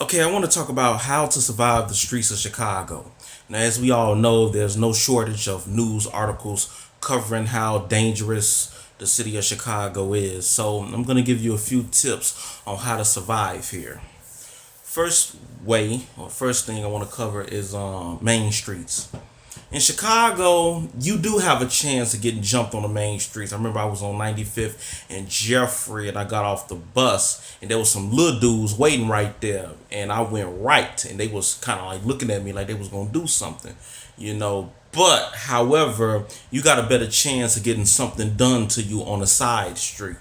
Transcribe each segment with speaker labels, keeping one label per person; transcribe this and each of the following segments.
Speaker 1: Okay, I want to talk about how to survive the streets of Chicago. Now, as we all know, there's no shortage of news articles covering how dangerous the city of Chicago is. So, I'm going to give you a few tips on how to survive here. First thing I want to cover is main streets. In Chicago, you do have a chance of getting jumped on the main streets. I remember I was on 95th and Jeffrey, and I got off the bus, and there was some little dudes waiting right there, and I went right, and they was kind of like looking at me like they was gonna do something, you know. But however, you got a better chance of getting something done to you on a side street.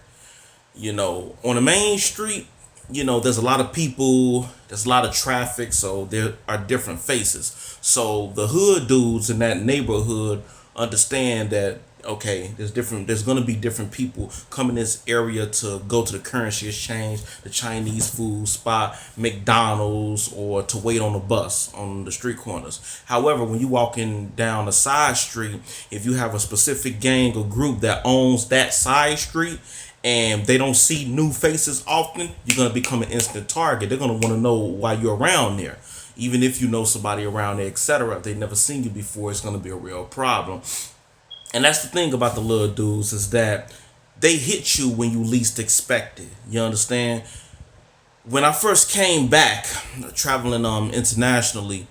Speaker 1: On the main street, there's a lot of people, there's a lot of traffic, so there are different faces. So the hood dudes in that neighborhood understand that okay, there's gonna be different people coming this area to go to the currency exchange, the Chinese food spot, McDonald's, or to wait on the bus on the street corners. However, when you walking down a side street, if you have a specific gang or group that owns that side street and they don't see new faces often, you're gonna become an instant target. They're gonna want to know why you're around there. Even if you know somebody around there, etc. If they've never seen you before, it's gonna be a real problem. And that's the thing about the little dudes is that they hit you when you least expect it. You understand? When I first came back traveling internationally,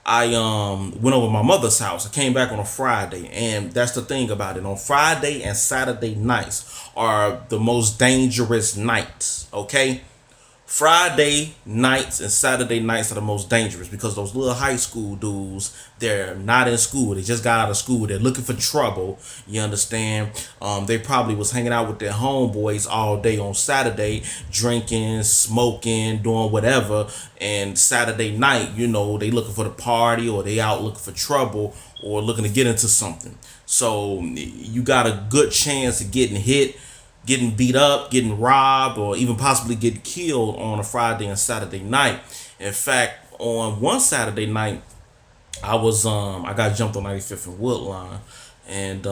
Speaker 1: I went over to my mother's house. I came back on a Friday, and that's the thing about it. On Friday and Saturday nights are the most dangerous nights. Okay, Friday nights and Saturday nights are the most dangerous because those little high school dudes, they're not in school. They just got out of school. They're looking for trouble. You understand? They probably was hanging out with their homeboys all day on Saturday, drinking, smoking, doing whatever. And Saturday night, they looking for the party or they out looking for trouble or looking to get into something. So you got a good chance of getting hit, getting beat up, getting robbed, or even possibly get killed on a Friday and Saturday night. In fact, on one Saturday night, I got jumped on 95th and Woodline, and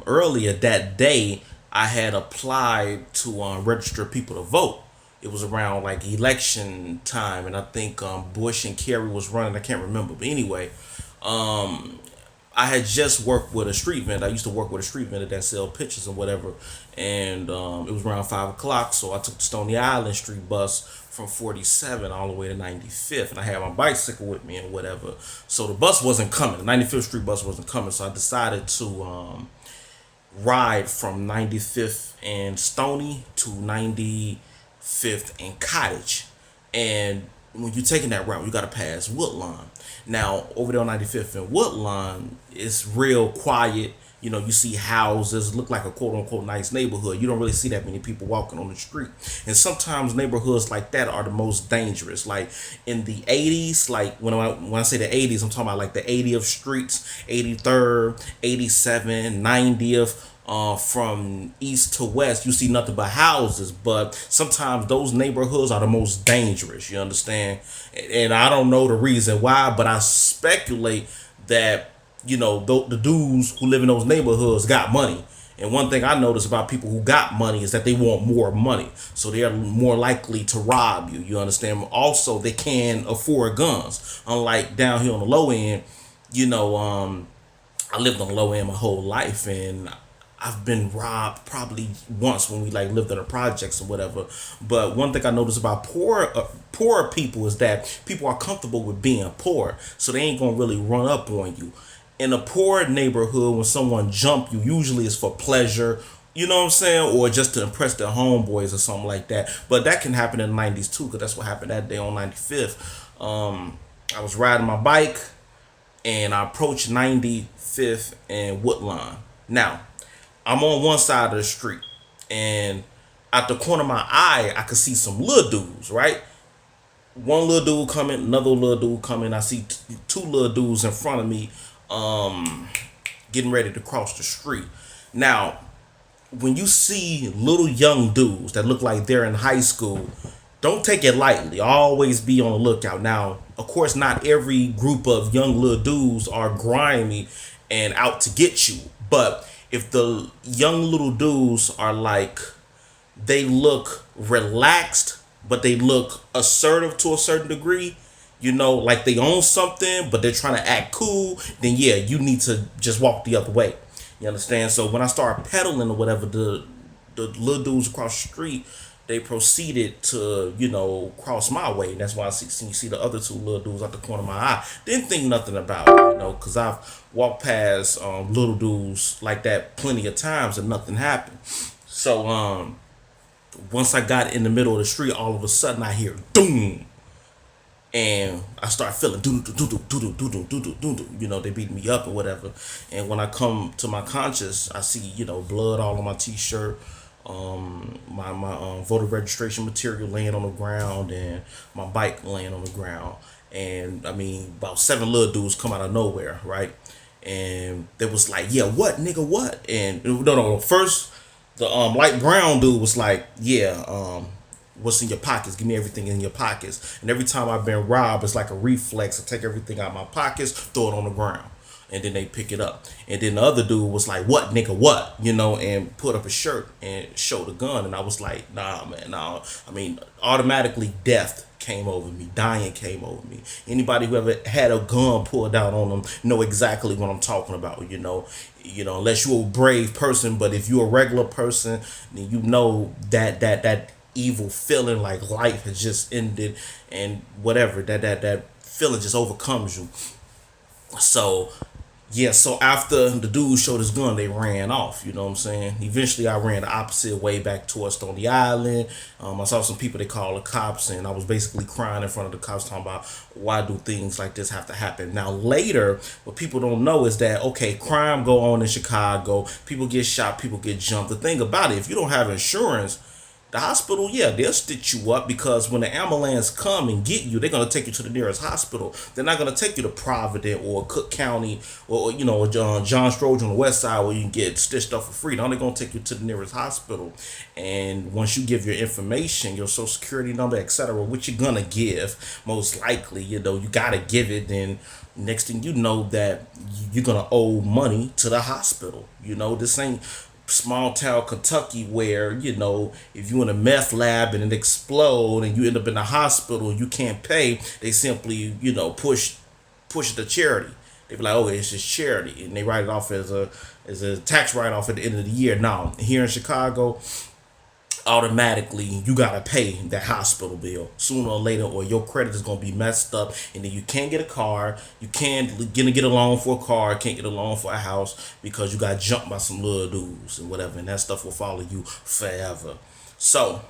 Speaker 1: earlier that day I had applied to register people to vote. It was around like election time, and I think Bush and Kerry was running. I can't remember, but anyway, I had just worked with a street vendor. I used to work with a street vendor that sell pictures and whatever. And it was around 5 o'clock, so I took the Stony Island Street bus from 47 all the way to 95th, and I had my bicycle with me and whatever. So the bus wasn't coming. The 95th Street bus wasn't coming, so I decided to ride from 95th and Stony to 95th and Cottage. And when you're taking that route, you got to pass Woodlawn. Now, over there on 95th and Woodlawn, it's real quiet. You see houses, look like a quote unquote nice neighborhood. You don't really see that many people walking on the street. And sometimes neighborhoods like that are the most dangerous. Like in the 80s, like when I say the 80s, I'm talking about like the 80th streets, 83rd, 87, 90th. From east to west, you see nothing but houses, but sometimes those neighborhoods are the most dangerous. You understand? And I don't know the reason why, but I speculate that the dudes who live in those neighborhoods got money. And one thing I notice about people who got money is that they want more money, so they are more likely to rob you. You understand? Also, they can afford guns, unlike down here on the low end. I lived on the low end my whole life, and I've been robbed probably once when we like lived in the projects or whatever. But one thing I noticed about poor people is that people are comfortable with being poor, so they ain't gonna really run up on you. In a poor neighborhood, when someone jump you, usually it's for pleasure. You know what I'm saying? Or just to impress their homeboys or something like that. But that can happen in the 90s too, because that's what happened that day on 95th. I was riding my bike and I approached 95th and Woodlawn. Now, I'm on one side of the street, and at the corner of my eye, I could see some little dudes, right? One little dude coming, another little dude coming. I see two little dudes in front of me, getting ready to cross the street. Now, when you see little young dudes that look like they're in high school, don't take it lightly. Always be on the lookout. Now, of course, not every group of young little dudes are grimy and out to get you, but if the young little dudes are like, they look relaxed, but they look assertive to a certain degree, like they own something, but they're trying to act cool, then yeah, you need to just walk the other way. You understand? So when I started pedaling or whatever, the little dudes across the street, they proceeded to, cross my way. And that's why you see the other two little dudes out the corner of my eye. Didn't think nothing about it, because I've walked past little dudes like that plenty of times and nothing happened. So once I got in the middle of the street, all of a sudden I hear doom, and I start feeling doo doo doo doo doo doo doo doo doo doo. They beat me up or whatever. And when I come to my conscious, I see blood all on my t-shirt, my voter registration material laying on the ground, and my bike laying on the ground. And I mean, about seven little dudes come out of nowhere, right? And they was like, "Yeah, what, nigga, what?" And no. First, the light brown dude was like, "Yeah, what's in your pockets? Give me everything in your pockets." And every time I've been robbed, it's like a reflex. I take everything out of my pockets, throw it on the ground, and then they pick it up. And then the other dude was like, "What, nigga, what?" And put up a shirt and showed a gun. And I was like, "Nah, man, nah." I mean, automatically death came over me, dying came over me. Anybody who ever had a gun pulled out on them know exactly what I'm talking about. Unless you're a brave person, but if you're a regular person, then that evil feeling like life has just ended, and whatever that feeling just overcomes you. So yeah, so after the dude showed his gun, they ran off. You know what I'm saying? Eventually, I ran the opposite way back towards Stony Island. I saw some people they call the cops, and I was basically crying in front of the cops, talking about why do things like this have to happen. Now later, what people don't know is that okay, crime go on in Chicago. People get shot, people get jumped. The thing about it, if you don't have insurance, the hospital, yeah, they'll stitch you up, because when the ambulance come and get you, they're gonna take you to the nearest hospital. They're not gonna take you to Providence or Cook County or John Stroge on the West Side where you can get stitched up for free. Now they're gonna take you to the nearest hospital, and once you give your information, your social security number, etc., which you're gonna give, most likely, you gotta give it. Then next thing you know, that you're gonna owe money to the hospital. This ain't small town Kentucky where if you in a meth lab and it explode and you end up in the hospital, you can't pay. They simply push it to charity. They be like, "Oh, it's just charity," and they write it off as a tax write off at the end of the year. Now here in Chicago, automatically you gotta pay that hospital bill sooner or later, or your credit is gonna be messed up, and then you can't get a car, you can't get a loan for a car, can't get a loan for a house, because you got jumped by some little dudes and whatever, and that stuff will follow you forever. So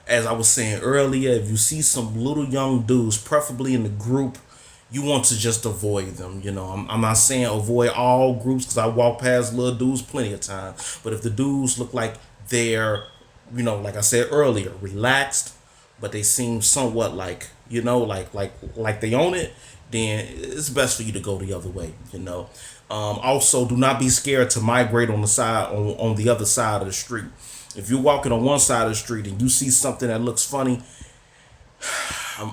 Speaker 1: as I was saying earlier, if you see some little young dudes, preferably in the group, you want to just avoid them. I'm not saying avoid all groups, because I walk past little dudes plenty of times, but if the dudes look like they're like I said earlier, relaxed, but they seem somewhat like, like they own it, then it's best for you to go the other way. Also, do not be scared to migrate on the side on the other side of the street. If you're walking on one side of the street and you see something that looks funny,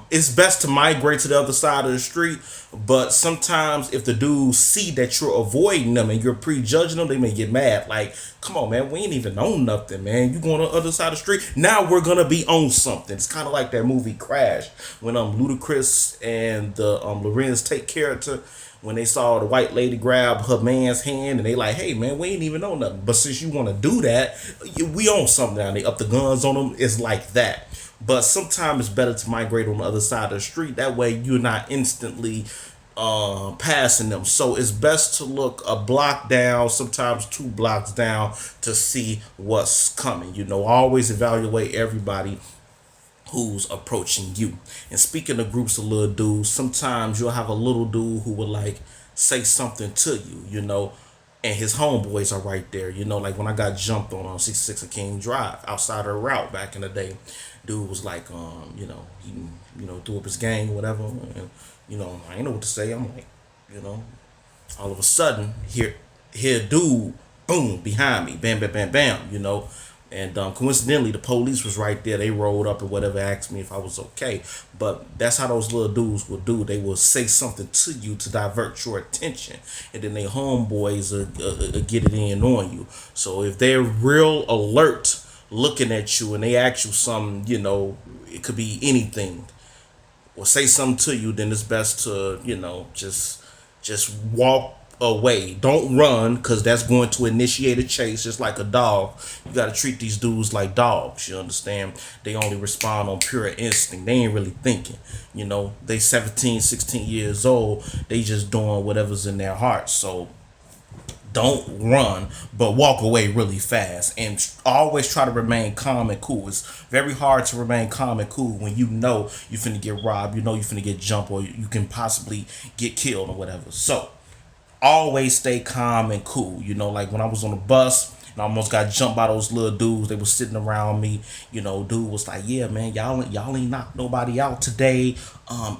Speaker 1: it's best to migrate to the other side of the street. But sometimes if the dudes see that you're avoiding them and you're prejudging them, they may get mad. Like, come on, man, we ain't even on nothing, man. You going on the other side of the street? Now we're gonna be on something. It's kind of like that movie Crash, when Ludacris and the Lorenz Tate character, when they saw the white lady grab her man's hand, and they like, "Hey, man, we ain't even on nothing." But since you want to do that, we on something now. They up the guns on them. It's like that. But sometimes it's better to migrate on the other side of the street. That way you're not instantly passing them. So it's best to look a block down, sometimes 2 blocks down, to see what's coming. Always evaluate everybody who's approaching you. And speaking of groups of little dudes, sometimes you'll have a little dude who will like say something to you, and his homeboys are right there. Like when I got jumped on 66 of King Drive outside of the route back in the day, dude was like, he, threw up his gang, whatever, and I ain't know what to say. I'm like, all of a sudden, here, dude, boom, behind me, bam, bam, bam, bam, and coincidentally, the police was right there. They rolled up and whatever, asked me if I was okay. But that's how those little dudes will do. They will say something to you to divert your attention, and then they homeboys get it in on you. So if they're real alert looking at you and they ask you something, it could be anything, or say something to you, then it's best to, just walk away. Don't run, because that's going to initiate a chase, just like a dog. You got to treat these dudes like dogs, you understand? They only respond on pure instinct. They ain't really thinking. They 17, 16 years old. They just doing whatever's in their heart. So don't run, but walk away really fast, and always try to remain calm and cool. It's very hard to remain calm and cool when you know you finna get robbed, you know you finna get jumped, or you can possibly get killed or whatever. So always stay calm and cool. Like when I was on the bus and I almost got jumped by those little dudes. They were sitting around me. Dude was like, "Yeah, man, y'all ain't knocked nobody out today.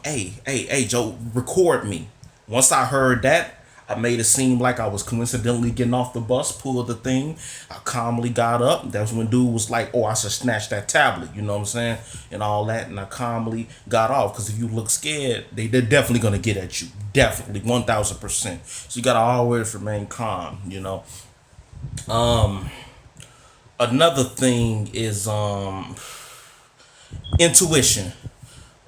Speaker 1: Hey, Joe, record me." Once I heard that, I made it seem like I was coincidentally getting off the bus, pulled the thing. I calmly got up. That's when dude was like, "Oh, I should snatch that tablet," you know what I'm saying? And all that. And I calmly got off, because if you look scared, they're definitely going to get at you. Definitely, 1000%. So you got to always remain calm. Another thing is intuition.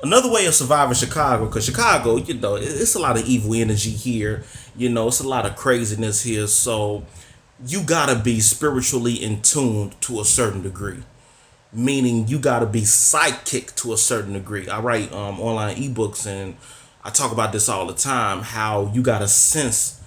Speaker 1: Another way of surviving Chicago, because Chicago, it's a lot of evil energy here. It's a lot of craziness here. So you gotta be spiritually in tune to a certain degree. Meaning you gotta be psychic to a certain degree. I write online ebooks, and I talk about this all the time. How you gotta sense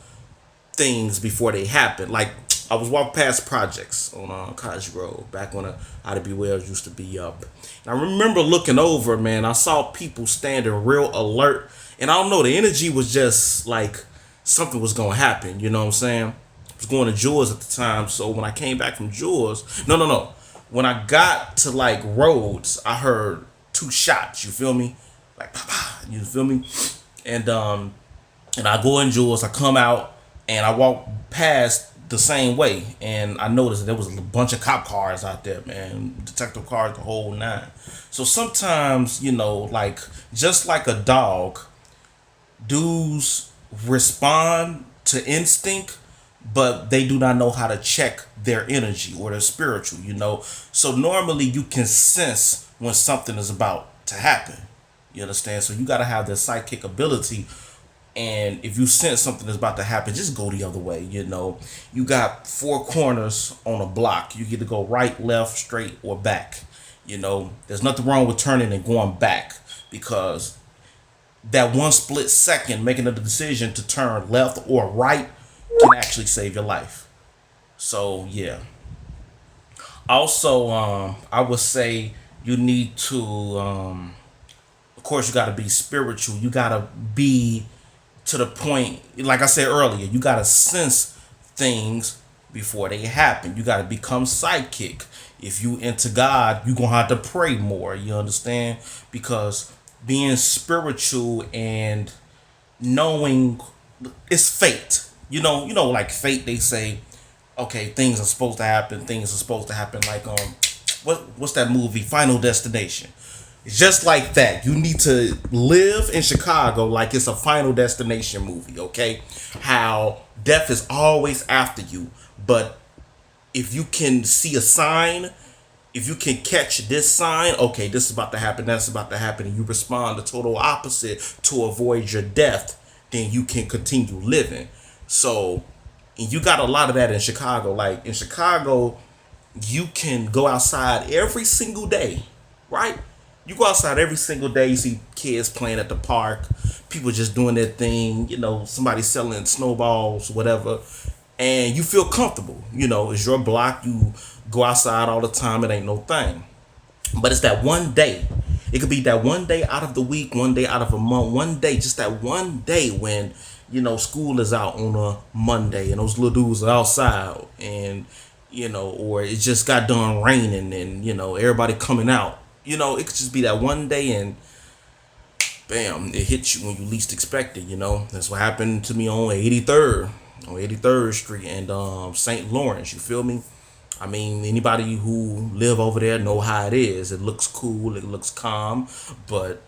Speaker 1: things before they happen. Like, I was walking past projects on College Road back when Ida B. Wells used to be up. And I remember looking over, man. I saw people standing real alert, and I don't know. The energy was just like something was gonna happen. You know what I'm saying? I was going to Jaws at the time, so when I came back from Jaws, no. When I got to like Rhodes, I heard two shots. You feel me? Like, pa pa. You feel me? And I go in Jaws. I come out and I walk past the same way, and I noticed that there was a bunch of cop cars out there, man, detective cars, the whole nine. So sometimes, like, just like a dog, dudes respond to instinct, but they do not know how to check their energy or their spiritual. So normally you can sense when something is about to happen. You understand? So you got to have the psychic ability. And if you sense something is about to happen, just go the other way. You got four corners on a block. You get to go right, left, straight, or back. There's nothing wrong with turning and going back, because that one split second making a decision to turn left or right can actually save your life. So yeah. Also, I would say you need to, of course, you got to be spiritual. You got to be to the point, like I said earlier, you got to sense things before they happen. You got to become psychic. If you into God, you're going to have to pray more. You understand? Because being spiritual and knowing it's fate. Like fate, they say, okay, things are supposed to happen. Things are supposed to happen. Like, what's that movie? Final Destination. Just like that, you need to live in Chicago like it's a Final Destination movie, okay? How death is always after you, but if you can see a sign, if you can catch this sign, okay, this is about to happen, that's about to happen, and you respond the total opposite to avoid your death, then you can continue living. So, and you got a lot of that in Chicago. Like in Chicago, you can go outside every single day, right? You go outside every single day, you see kids playing at the park, people just doing their thing, somebody selling snowballs, whatever, and you feel comfortable. It's your block, you go outside all the time, it ain't no thing. But it's that one day. It could be that one day out of the week, one day out of a month, one day, just that one day when, school is out on a Monday and those little dudes are outside, and, or it just got done raining and, everybody coming out. It could just be that one day, and bam, it hits you when you least expect it. That's what happened to me on 83rd Street and St. Lawrence. You feel me? I mean, anybody who live over there know how it is. It looks cool, it looks calm, but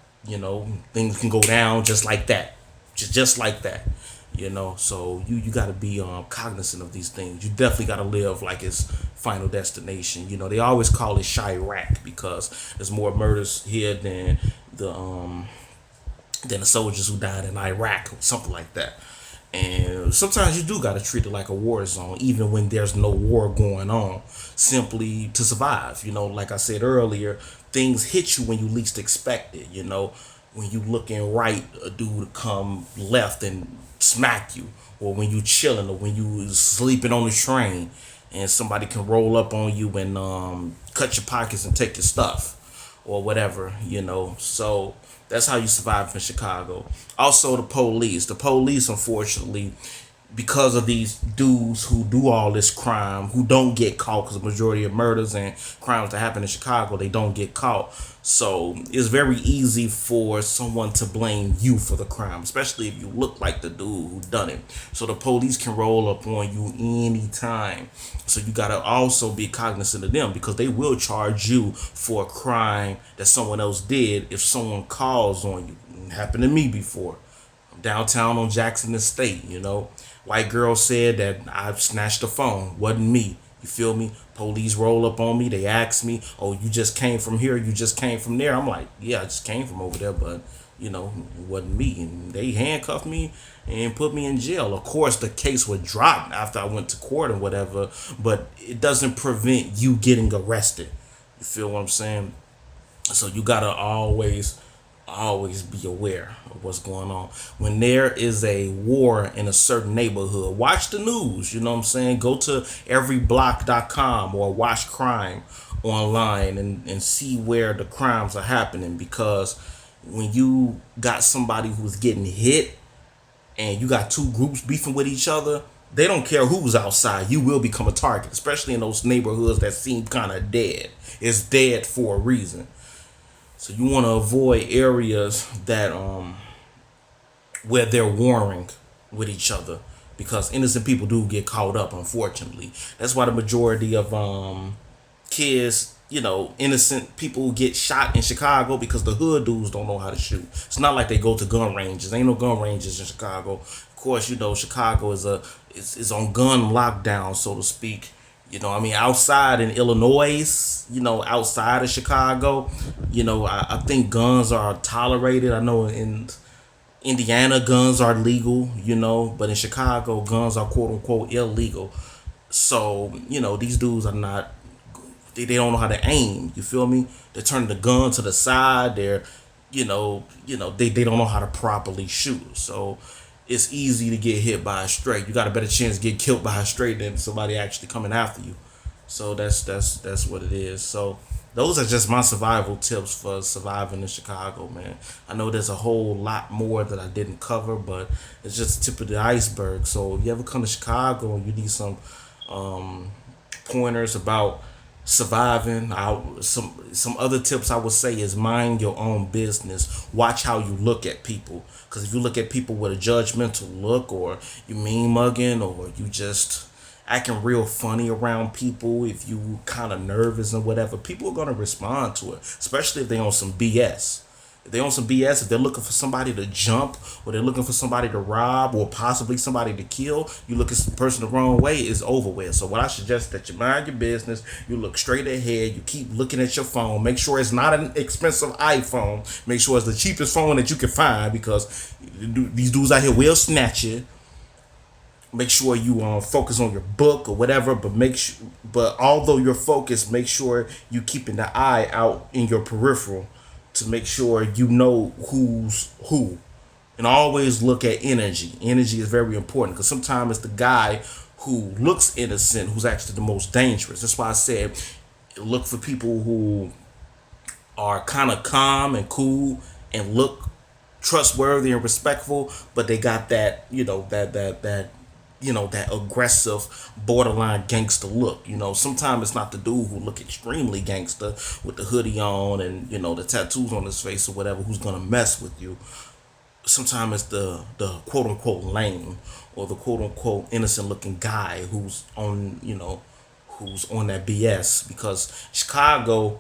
Speaker 1: things can go down just like that, just like that. So you got to be cognizant of these things. You definitely got to live like it's Final Destination. They always call it Chirac because there's more murders here than the soldiers who died in Iraq or something like that. And sometimes you do got to treat it like a war zone, even when there's no war going on, simply to survive. Like I said earlier, things hit you when you least expect it. When you looking right, a dude come left and smack you, or when you chilling, or when you sleeping on the train, and somebody can roll up on you and cut your pockets and take your stuff, or whatever. So that's how you survive in Chicago. Also, the police. The police, unfortunately, because of these dudes who do all this crime, who don't get caught, because the majority of murders and crimes that happen in Chicago, they don't get caught. So it's very easy for someone to blame you for the crime, especially if you look like the dude who done it. So the police can roll up on you anytime. So you gotta also be cognizant of them, because they will charge you for a crime that someone else did if someone calls on you. It happened to me before. Downtown on Jackson Estate. White girl said that I snatched the phone. Wasn't me. You feel me? Police roll up on me. They ask me, "Oh, you just came from here? You just came from there?" I'm like, "Yeah, I just came from over there, but it wasn't me." And they handcuffed me and put me in jail. Of course, the case was dropped after I went to court and whatever, but it doesn't prevent you getting arrested. You feel what I'm saying? So you gotta always be aware of what's going on. When there is a war in a certain neighborhood, watch the news. You know what I'm saying? Go to everyblock.com or watch crime online and see where the crimes are happening, because when you got somebody who's getting hit and you got two groups beefing with each other, they don't care who's outside. You will become a target, especially in those neighborhoods that seem kind of dead. It's dead for a reason. So you want to avoid areas that where they're warring with each other, because innocent people do get caught up, unfortunately. That's why the majority of kids, innocent people get shot in Chicago, because the hood dudes don't know how to shoot. It's not like they go to gun ranges. Ain't no gun ranges in Chicago. Of course, Chicago is on gun lockdown, so to speak. Outside in Illinois, outside of Chicago, I think guns are tolerated. I know in Indiana, guns are legal, but in Chicago, guns are quote unquote illegal. So, these dudes are not, they don't know how to aim. You feel me? They're turning the gun to the side. They're, they don't know how to properly shoot. So it's easy to get hit by a straight. You got a better chance to get killed by a straight than somebody actually coming after you. So that's what it is. So those are just my survival tips for surviving in Chicago, man. I know there's a whole lot more that I didn't cover, but it's just the tip of the iceberg. So if you ever come to Chicago and you need some pointers about surviving, some other tips I would say is mind your own business. Watch how you look at people, because if you look at people with a judgmental look, or you mean mugging, or you just acting real funny around people, if you kind of nervous and whatever, people are gonna respond to it, especially if they on some BS. If they on some BS, if they're looking for somebody to jump, or they're looking for somebody to rob, or possibly somebody to kill, you look at the person the wrong way, it's over with. So what I suggest is that you mind your business, you look straight ahead, you keep looking at your phone, make sure it's not an expensive iPhone, make sure it's the cheapest phone that you can find, because these dudes out here will snatch it. Make sure you focus on your book or whatever, but although you're focused, make sure you keeping the eye out in your peripheral to make sure you know who's who. And always look at energy. Energy is very important, because sometimes it's the guy who looks innocent who's actually the most dangerous. That's why I said look for people who are kind of calm and cool and look trustworthy and respectful, but they got that, that aggressive borderline gangster look. Sometimes it's not the dude who look extremely gangster with the hoodie on and, the tattoos on his face or whatever, who's gonna mess with you. Sometimes it's the quote unquote lame, or the quote unquote innocent looking guy who's on, who's on that BS, because Chicago,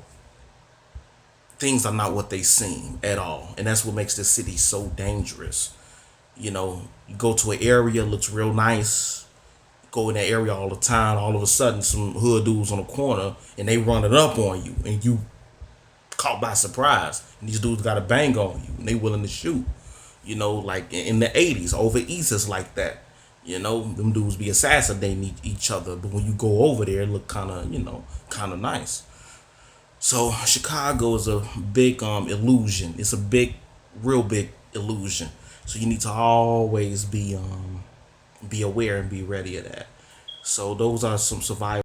Speaker 1: things are not what they seem at all. And that's what makes this city so dangerous. You go to an area, looks real nice. Go in that area all the time. All of a sudden, some hood dudes on the corner and they run it up on you, and you caught by surprise. And these dudes got a bang on you, and they willing to shoot. Like in the '80s, over east is like that. Them dudes be assassinating each other, but when you go over there, it look kind of nice. So Chicago is a big illusion. It's a real big illusion. So you need to always be aware and be ready of that. So those are some survival